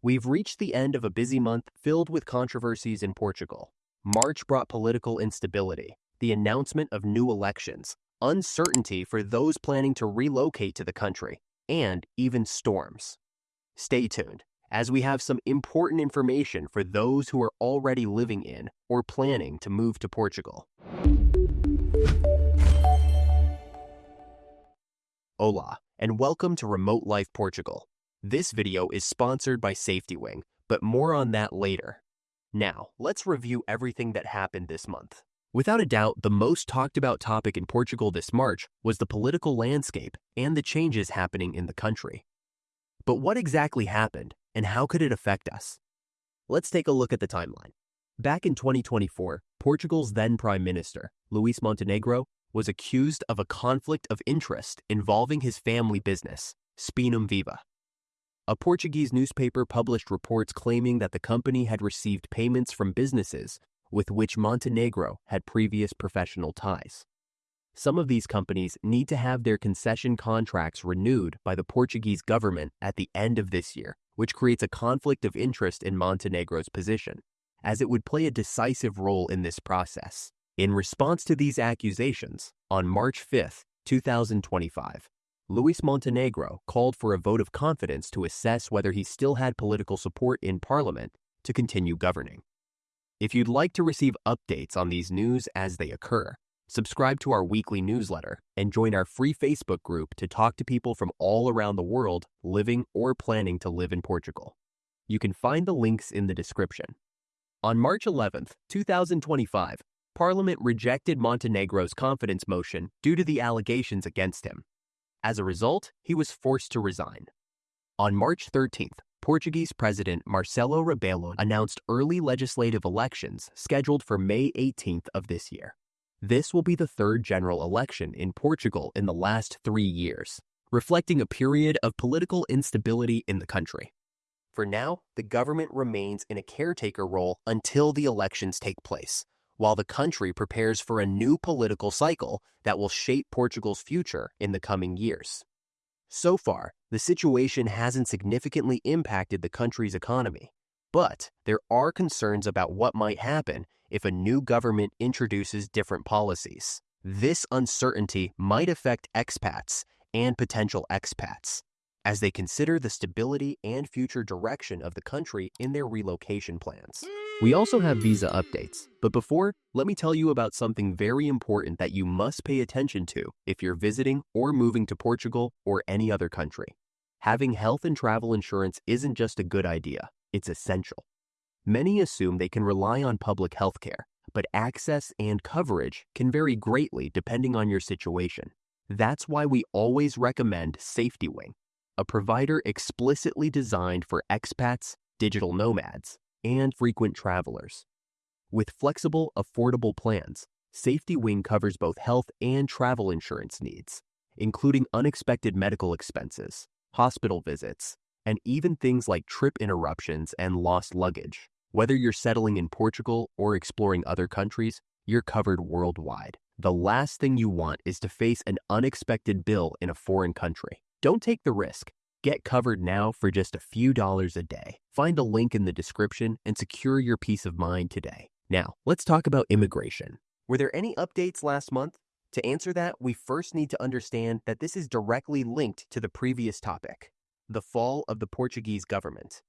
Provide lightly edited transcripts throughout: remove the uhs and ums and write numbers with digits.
We've reached the end of a busy month filled with controversies in Portugal. March brought political instability, the announcement of new elections, uncertainty for those planning to relocate to the country, and even storms. Stay tuned, as we have some important information for those who are already living in or planning to move to Portugal. Hola, and welcome to Remote Life Portugal. This video is sponsored by Safety Wing, but more on that later. Now, let's review everything that happened this month. Without a doubt, the most talked about topic in Portugal this March was the political landscape and the changes happening in the country. But what exactly happened, and how could it affect us? Let's take a look at the timeline. Back in 2024, Portugal's then Prime Minister, Luís Montenegro, was accused of a conflict of interest involving his family business, Spinum Viva. A Portuguese newspaper published reports claiming that the company had received payments from businesses with which Montenegro had previous professional ties. Some of these companies need to have their concession contracts renewed by the Portuguese government at the end of this year, which creates a conflict of interest in Montenegro's position, as it would play a decisive role in this process. In response to these accusations, on March 5, 2025, Luís Montenegro called for a vote of confidence to assess whether he still had political support in Parliament to continue governing. If you'd like to receive updates on these news as they occur, subscribe to our weekly newsletter and join our free Facebook group to talk to people from all around the world living or planning to live in Portugal. You can find the links in the description. On March 11, 2025, Parliament rejected Montenegro's confidence motion due to the allegations against him. As a result, he was forced to resign. On March 13th, Portuguese President Marcelo Rebelo announced early legislative elections scheduled for May 18th of this year. This will be the third general election in Portugal in the last 3 years, reflecting a period of political instability in the country. For now, the government remains in a caretaker role until the elections take place, while the country prepares for a new political cycle that will shape Portugal's future in the coming years. So far, the situation hasn't significantly impacted the country's economy, but there are concerns about what might happen if a new government introduces different policies. This uncertainty might affect expats and potential expats as they consider the stability and future direction of the country in their relocation plans. We also have visa updates, but before, let me tell you about something very important that you must pay attention to if you're visiting or moving to Portugal or any other country. Having health and travel insurance isn't just a good idea, it's essential. Many assume they can rely on public health care, but access and coverage can vary greatly depending on your situation. That's why we always recommend Safety Wing, a provider explicitly designed for expats, digital nomads, and frequent travelers. With flexible, affordable plans, Safety Wing covers both health and travel insurance needs, including unexpected medical expenses, hospital visits, and even things like trip interruptions and lost luggage. Whether you're settling in Portugal or exploring other countries, you're covered worldwide. The last thing you want is to face an unexpected bill in a foreign country. Don't take the risk. Get covered now for just a few dollars a day. Find a link in the description and secure your peace of mind today. Now, let's talk about immigration. Were there any updates last month? To answer that, we first need to understand that this is directly linked to the previous topic, the fall of the Portuguese government.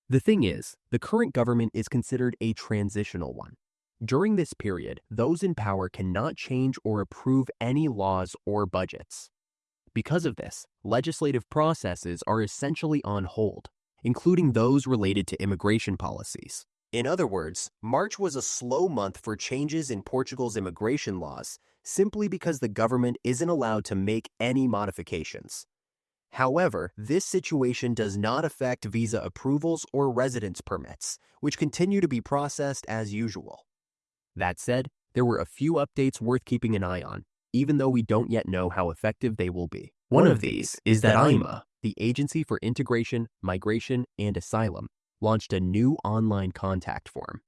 The thing is, the current government is considered a transitional one. During this period, those in power cannot change or approve any laws or budgets. Because of this, legislative processes are essentially on hold, including those related to immigration policies. In other words, March was a slow month for changes in Portugal's immigration laws simply because the government isn't allowed to make any modifications. However, this situation does not affect visa approvals or residence permits, which continue to be processed as usual. That said, there were a few updates worth keeping an eye on, even though we don't yet know how effective they will be. One of these is that IMA, the Agency for Integration, Migration, and Asylum, launched a new online contact form.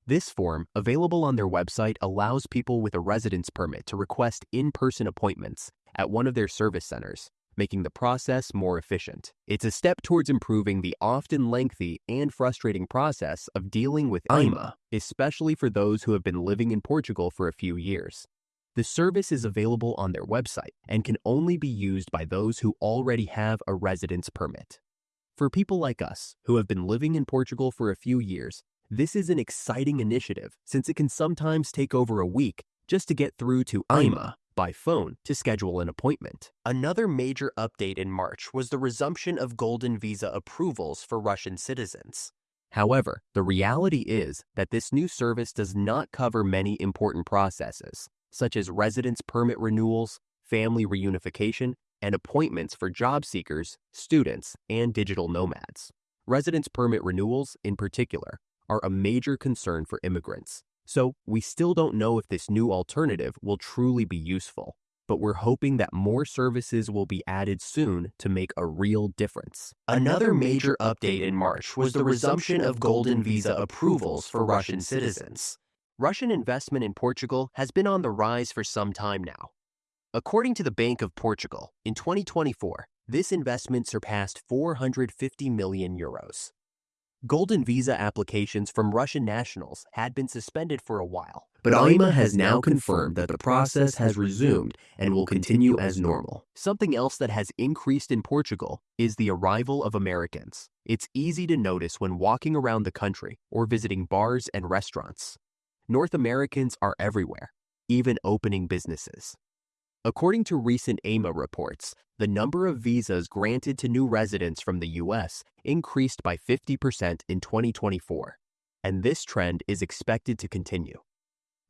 This form, available on their website, allows people with a residence permit to request in-person appointments at one of their service centers, making the process more efficient. It's a step towards improving the often lengthy and frustrating process of dealing with IMA, especially for those who have been living in Portugal for a few years. The service is available on their website and can only be used by those who already have a residence permit. For people like us, who have been living in Portugal for a few years, this is an exciting initiative since it can sometimes take over a week just to get through to IMA by phone to schedule an appointment. Another major update in March was the resumption of golden visa approvals for Russian citizens. However, the reality is that this new service does not cover many important processes, such as residence permit renewals, family reunification, and appointments for job seekers, students, and digital nomads. Residence permit renewals, in particular, are a major concern for immigrants. So we still don't know if this new alternative will truly be useful, but we're hoping that more services will be added soon to make a real difference. Another major update in March was the resumption of golden visa approvals for Russian citizens. Russian investment in Portugal has been on the rise for some time now. According to the Bank of Portugal, in 2024, this investment surpassed 450 million euros. Golden visa applications from Russian nationals had been suspended for a while, but IMA has now confirmed that the process has resumed and will continue as normal. Something else that has increased in Portugal is the arrival of Americans. It's easy to notice when walking around the country or visiting bars and restaurants. North Americans are everywhere, even opening businesses. According to recent AIMA reports, the number of visas granted to new residents from the U.S. increased by 50% in 2024, and this trend is expected to continue.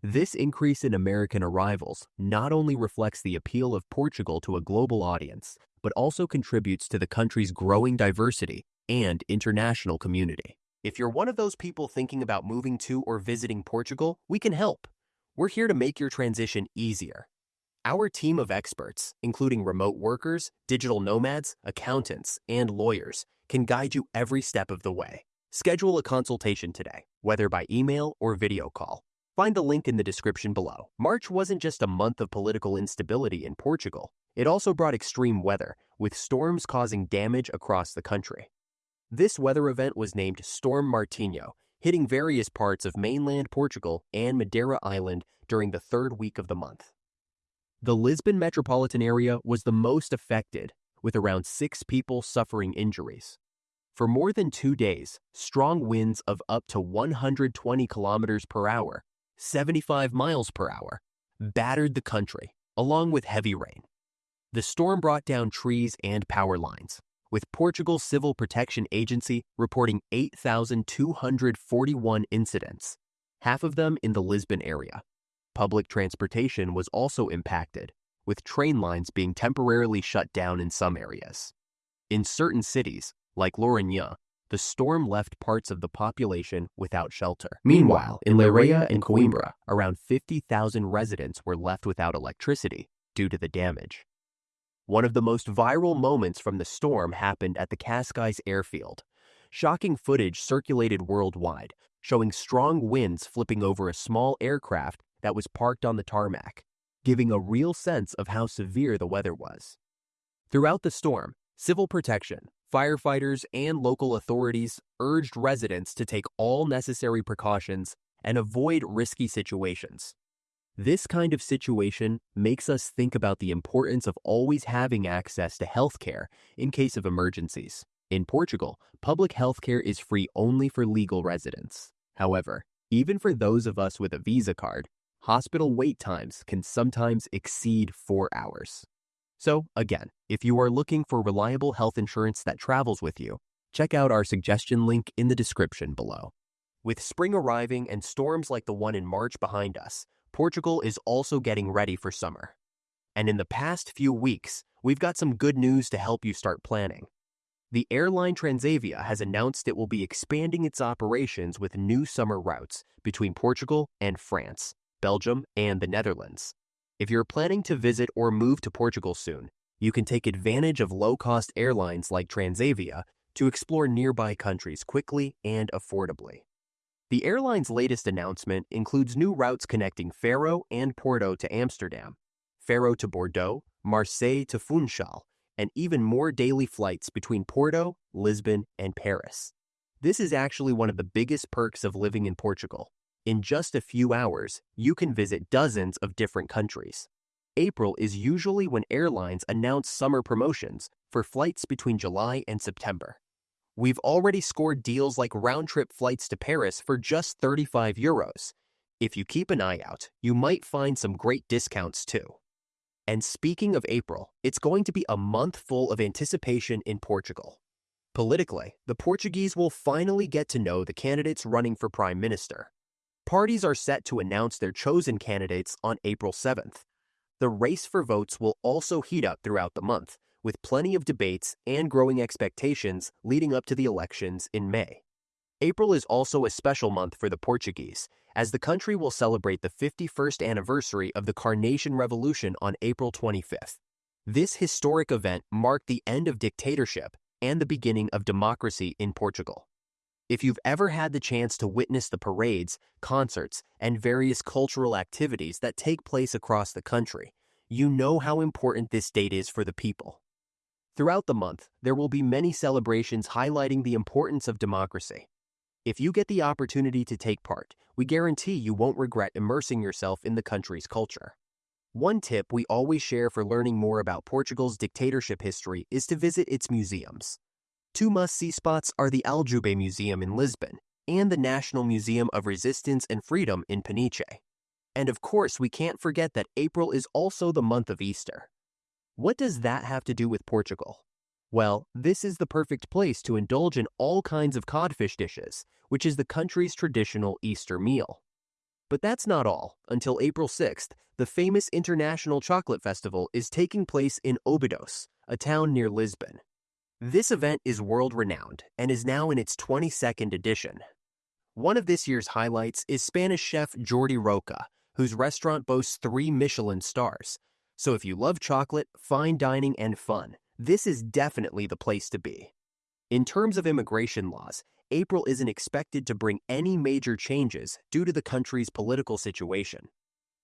This increase in American arrivals not only reflects the appeal of Portugal to a global audience, but also contributes to the country's growing diversity and international community. If you're one of those people thinking about moving to or visiting Portugal, we can help. We're here to make your transition easier. Our team of experts, including remote workers, digital nomads, accountants, and lawyers, can guide you every step of the way. Schedule a consultation today, whether by email or video call. Find the link in the description below. March wasn't just a month of political instability in Portugal. It also brought extreme weather, with storms causing damage across the country. This weather event was named Storm Martino, hitting various parts of mainland Portugal and Madeira Island during the third week of the month. The Lisbon metropolitan area was the most affected, with around 6 people suffering injuries. For more than 2 days, strong winds of up to 120 kilometers per hour, 75 miles per hour, battered the country, along with heavy rain. The storm brought down trees and power lines, with Portugal's Civil Protection Agency reporting 8,241 incidents, half of them in the Lisbon area. Public transportation was also impacted, with train lines being temporarily shut down in some areas. In certain cities, like Lourinhã, the storm left parts of the population without shelter. Meanwhile, in Leiria and Coimbra, around 50,000 residents were left without electricity due to the damage. One of the most viral moments from the storm happened at the Cascais airfield. Shocking footage circulated worldwide, showing strong winds flipping over a small aircraft that was parked on the tarmac, giving a real sense of how severe the weather was. Throughout the storm, civil protection, firefighters, and local authorities urged residents to take all necessary precautions and avoid risky situations. This kind of situation makes us think about the importance of always having access to healthcare in case of emergencies. In Portugal, public healthcare is free only for legal residents. However, even for those of us with a visa card, hospital wait times can sometimes exceed 4 hours. So again, if you are looking for reliable health insurance that travels with you, check out our suggestion link in the description below. With spring arriving and storms like the one in March behind us, Portugal is also getting ready for summer. And in the past few weeks, we've got some good news to help you start planning. The airline Transavia has announced it will be expanding its operations with new summer routes between Portugal and France, Belgium, and the Netherlands. If you're planning to visit or move to Portugal soon, you can take advantage of low-cost airlines like Transavia to explore nearby countries quickly and affordably. The airline's latest announcement includes new routes connecting Faro and Porto to Amsterdam, Faro to Bordeaux, Marseille to Funchal, and even more daily flights between Porto, Lisbon, and Paris. This is actually one of the biggest perks of living in Portugal. In just a few hours, you can visit dozens of different countries. April is usually when airlines announce summer promotions for flights between July and September. We've already scored deals like round-trip flights to Paris for just €35. If you keep an eye out, you might find some great discounts too. And speaking of April, it's going to be a month full of anticipation in Portugal. Politically, the Portuguese will finally get to know the candidates running for Prime Minister. Parties are set to announce their chosen candidates on April 7th. The race for votes will also heat up throughout the month, with plenty of debates and growing expectations leading up to the elections in May. April is also a special month for the Portuguese, as the country will celebrate the 51st anniversary of the Carnation Revolution on April 25th. This historic event marked the end of dictatorship and the beginning of democracy in Portugal. If you've ever had the chance to witness the parades, concerts, and various cultural activities that take place across the country, you know how important this date is for the people. Throughout the month, there will be many celebrations highlighting the importance of democracy. If you get the opportunity to take part, we guarantee you won't regret immersing yourself in the country's culture. One tip we always share for learning more about Portugal's dictatorship history is to visit its museums. Two must-see spots are the Aljube Museum in Lisbon and the National Museum of Resistance and Freedom in Peniche. And of course, we can't forget that April is also the month of Easter. What does that have to do with Portugal? Well, this is the perfect place to indulge in all kinds of codfish dishes, which is the country's traditional Easter meal. But that's not all. Until April 6th, the famous International Chocolate Festival is taking place in Óbidos, a town near Lisbon. This event is world-renowned and is now in its 22nd edition. One of this year's highlights is Spanish chef Jordi Roca, whose restaurant boasts 3 Michelin stars. So if you love chocolate, fine dining, and fun, this is definitely the place to be. In terms of immigration laws, April isn't expected to bring any major changes due to the country's political situation.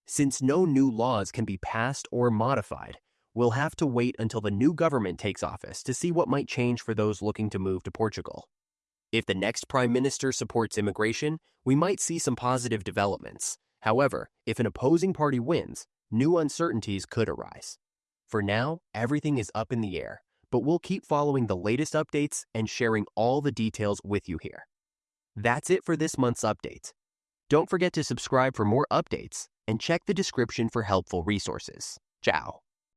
Since no new laws can be passed or modified, we'll have to wait until the new government takes office to see what might change for those looking to move to Portugal. If the next Prime Minister supports immigration, we might see some positive developments. However, if an opposing party wins, new uncertainties could arise. For now, everything is up in the air, but we'll keep following the latest updates and sharing all the details with you here. That's it for this month's update. Don't forget to subscribe for more updates and check the description for helpful resources. Ciao.